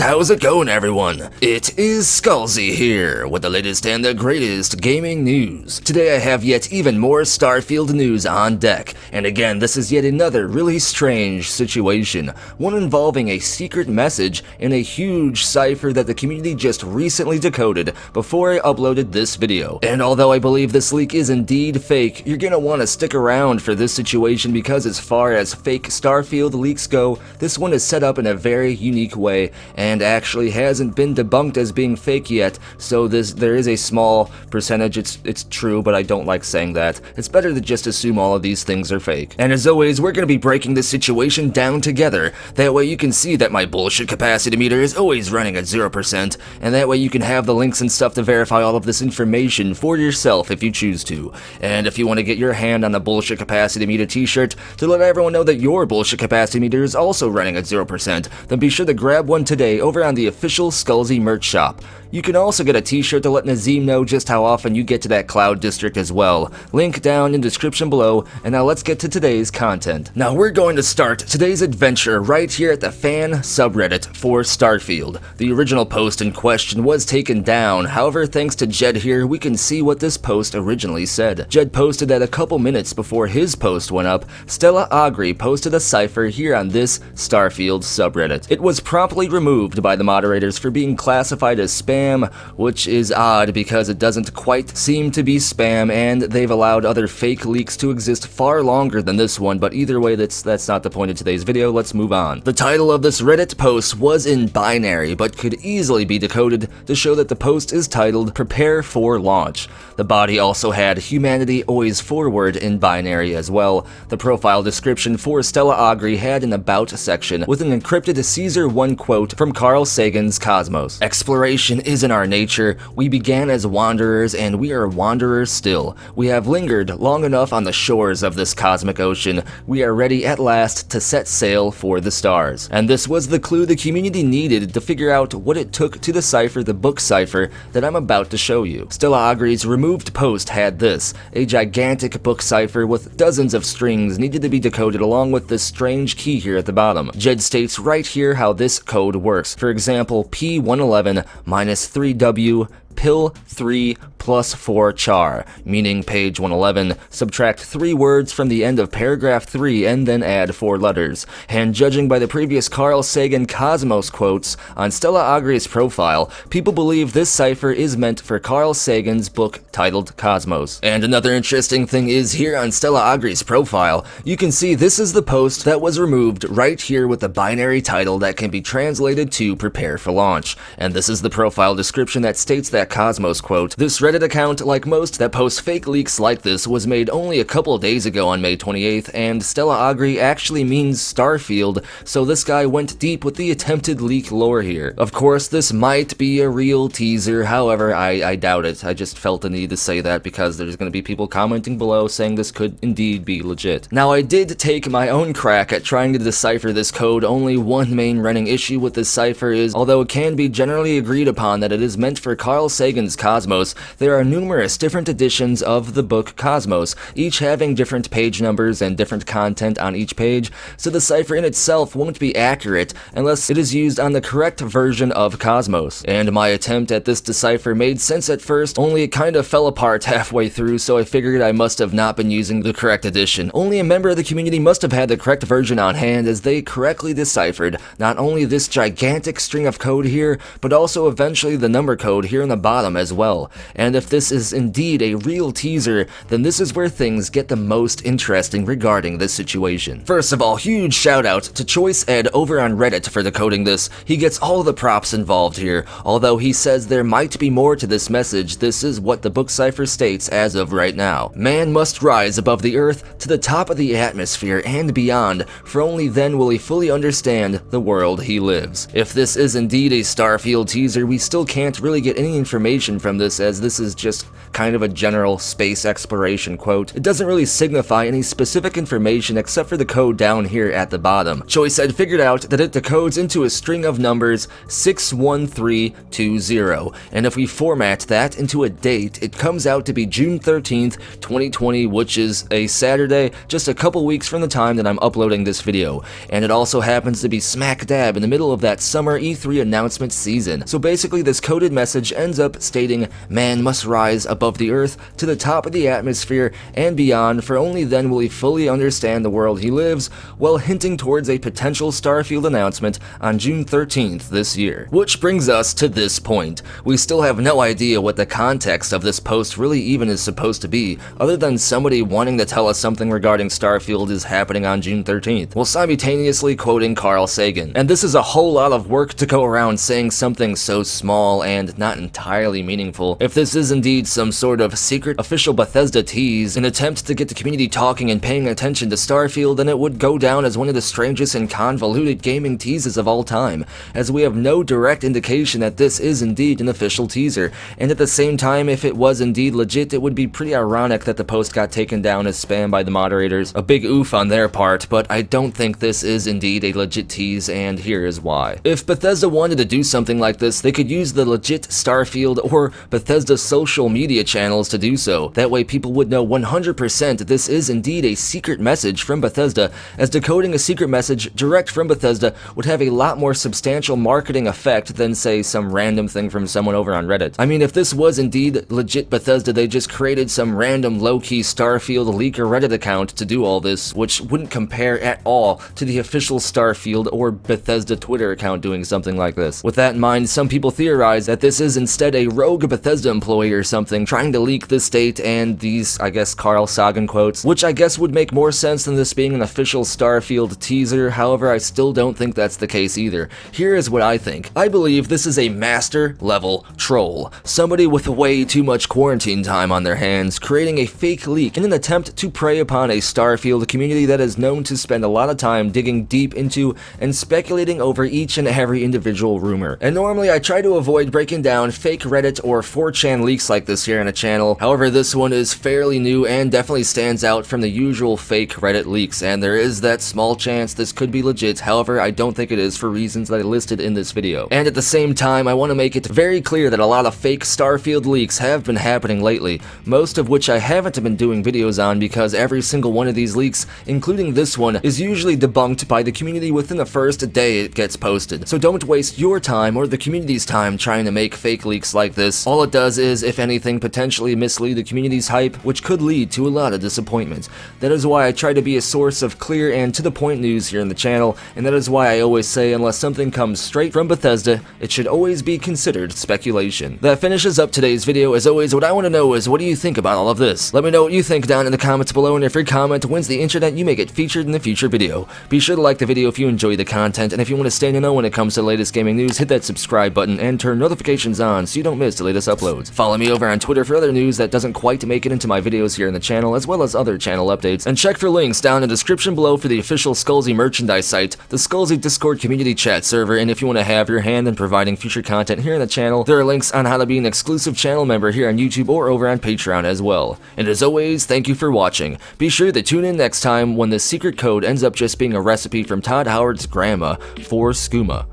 how's it going, everyone? It is Skullzi here with the latest and the greatest gaming news. Today I have yet even more Starfield news on deck, and again this is yet another really strange situation, one involving a secret message in a huge cipher that the community just recently decoded before I uploaded this video. And although I believe this leak is indeed fake, you're gonna want to stick around for this situation because as far as fake Starfield leaks go, this one is set up in a very unique way and actually hasn't been debunked as being fake yet, so there is a small percentage it's true, but I don't like saying that. It's better to just assume all of these things are fake. And as always, we're gonna be breaking this situation down together. That way you can see that my bullshit capacity meter is always running at 0%, and that way you can have the links and stuff to verify all of this information for yourself if you choose to. And if you want to get your hand on a bullshit capacity meter t-shirt to let everyone know that your bullshit capacity meter is also running at 0%, then be sure to grab one today over on the official Skullzi merch shop. You can also get a t-shirt to let Nazim know just how often you get to that cloud district as well. Link down in the description below, and now let's get to today's content. Now we're going to start today's adventure right here at the fan subreddit for Starfield. The original post in question was taken down, however thanks to Jed here we can see what this post originally said. Jed posted that a couple minutes before his post went up, Stella Agri posted a cipher here on this Starfield subreddit. It was promptly removed by the moderators for being classified as spam, which is odd because it doesn't quite seem to be spam, and they've allowed other fake leaks to exist far longer than this one, but either way that's not the point of today's video. Let's move on. The title of this Reddit post was in binary, but could easily be decoded to show that the post is titled "Prepare for Launch." The body also had "Humanity always forward" in binary as well. The profile description for Stella Agri had an about section with an encrypted Caesar 1 quote from Carl Sagan's Cosmos. "Exploration is in our nature. We began as wanderers and we are wanderers still. We have lingered long enough on the shores of this cosmic ocean. We are ready at last to set sail for the stars." And this was the clue the community needed to figure out what it took to decipher the book cipher that I'm about to show you. Stella Agri's removed post had this: a gigantic book cipher with dozens of strings needed to be decoded along with this strange key here at the bottom. Jed states right here how this code works. For example, P111 minus 3W Pill 3 plus 4 char, meaning page 111, subtract 3 words from the end of paragraph 3 and then add 4 letters. And judging by the previous Carl Sagan Cosmos quotes on Stella Agri's profile, people believe this cipher is meant for Carl Sagan's book titled Cosmos. And another interesting thing is here on Stella Agri's profile, you can see this is the post that was removed right here with the binary title that can be translated to "Prepare for Launch." And this is the profile description that states that Cosmos quote. This Reddit account, like most that post fake leaks like this, was made only a couple days ago on May 28th, and Stella Agri actually means Starfield, so this guy went deep with the attempted leak lore here. Of course, this might be a real teaser, however, I doubt it. I just felt the need to say that because there's going to be people commenting below saying this could indeed be legit. Now, I did take my own crack at trying to decipher this code. Only one main running issue with this cipher is, although it can be generally agreed upon that it is meant for Carl Sagan's Cosmos, there are numerous different editions of the book Cosmos, each having different page numbers and different content on each page, so the cipher in itself won't be accurate unless it is used on the correct version of Cosmos. And my attempt at this decipher made sense at first, only it kind of fell apart halfway through, so I figured I must have not been using the correct edition. Only a member of the community must have had the correct version on hand, as they correctly deciphered not only this gigantic string of code here, but also eventually the number code here in the bottom as well. And if this is indeed a real teaser, then this is where things get the most interesting regarding this situation. First of all, huge shout out to Choice Ed over on Reddit for decoding this. He gets all the props involved here. Although he says there might be more to this message, this is what the book cipher states as of right now. "Man must rise above the earth to the top of the atmosphere and beyond, for only then will he fully understand the world he lives." If this is indeed a Starfield teaser, we still can't really get any information from this, as this is just kind of a general space exploration quote. It doesn't really signify any specific information except for the code down here at the bottom. Choice had figured out that it decodes into a string of numbers 61320, and if we format that into a date, it comes out to be June 13th, 2020, which is a Saturday, just a couple weeks from the time that I'm uploading this video. And it also happens to be smack dab in the middle of that summer E3 announcement season. So basically this coded message ends up stating, "Man must rise above the earth to the top of the atmosphere and beyond, for only then will he fully understand the world he lives," while hinting towards a potential Starfield announcement on June 13th this year. Which brings us to this point. We still have no idea what the context of this post really even is supposed to be, other than somebody wanting to tell us something regarding Starfield is happening on June 13th, while simultaneously quoting Carl Sagan. And this is a whole lot of work to go around saying something so small and not entirely meaningful. If this is indeed some sort of secret official Bethesda tease, an attempt to get the community talking and paying attention to Starfield, then it would go down as one of the strangest and convoluted gaming teases of all time, as we have no direct indication that this is indeed an official teaser. And at the same time, if it was indeed legit, it would be pretty ironic that the post got taken down as spam by the moderators. A big oof on their part, but I don't think this is indeed a legit tease, and here is why. If Bethesda wanted to do something like this, they could use the legit Starfield or Bethesda social media channels to do so. That way people would know 100% this is indeed a secret message from Bethesda, as decoding a secret message direct from Bethesda would have a lot more substantial marketing effect than, say, some random thing from someone over on Reddit. I mean, if this was indeed legit Bethesda, they just created some random low-key Starfield leaker Reddit account to do all this, which wouldn't compare at all to the official Starfield or Bethesda Twitter account doing something like this. With that in mind, some people theorize that this is instead a rogue Bethesda employee or something trying to leak this date and these, I guess, Carl Sagan quotes, which I guess would make more sense than this being an official Starfield teaser. However, I still don't think that's the case either. Here is what I think. I believe this is a master level troll. Somebody with way too much quarantine time on their hands, creating a fake leak in an attempt to prey upon a Starfield community that is known to spend a lot of time digging deep into and speculating over each and every individual rumor. And normally I try to avoid breaking down fake Reddit or 4chan leaks like this here on a channel. However, this one is fairly new and definitely stands out from the usual fake Reddit leaks, and there is that small chance this could be legit. However, I don't think it is for reasons that I listed in this video. And at the same time, I want to make it very clear that a lot of fake Starfield leaks have been happening lately, most of which I haven't been doing videos on because every single one of these leaks, including this one, is usually debunked by the community within the first day it gets posted. So don't waste your time or the community's time trying to make fake leaks like this. All it does is, if anything, potentially mislead the community's hype, which could lead to a lot of disappointment. That is why I try to be a source of clear and to-the-point news here in the channel, and that is why I always say unless something comes straight from Bethesda, it should always be considered speculation. That finishes up today's video. As always, what I want to know is, what do you think about all of this? Let me know what you think down in the comments below, and if your comment wins the internet, you may get featured in a future video. Be sure to like the video if you enjoy the content, and if you want to stay in the know when it comes to the latest gaming news, hit that subscribe button and turn notifications on so you don't miss the latest uploads. Follow me over on Twitter for other news that doesn't quite make it into my videos here in the channel, as well as other channel updates, and check for links down in the description below for the official Skullzi merchandise site, the Skullzi Discord community chat server, and if you want to have your hand in providing future content here in the channel, there are links on how to be an exclusive channel member here on YouTube or over on Patreon as well. And as always, thank you for watching. Be sure to tune in next time when the secret code ends up just being a recipe from Todd Howard's grandma for skooma.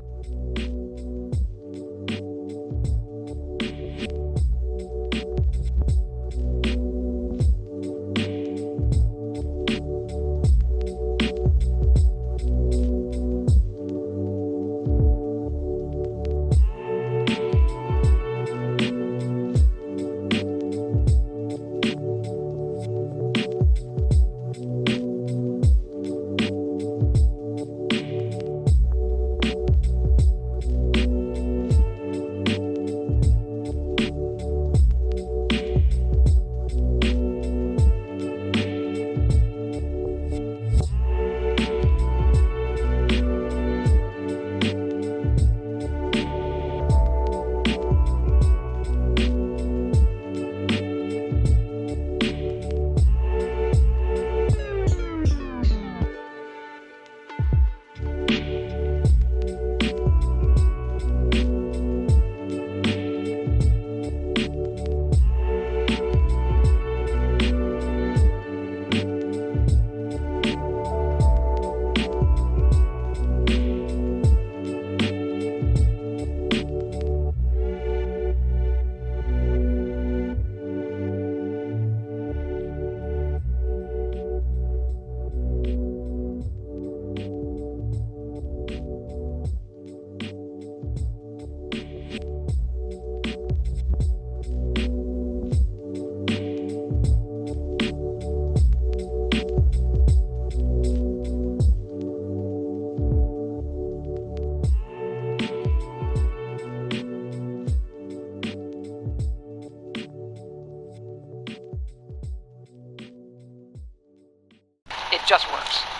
just works.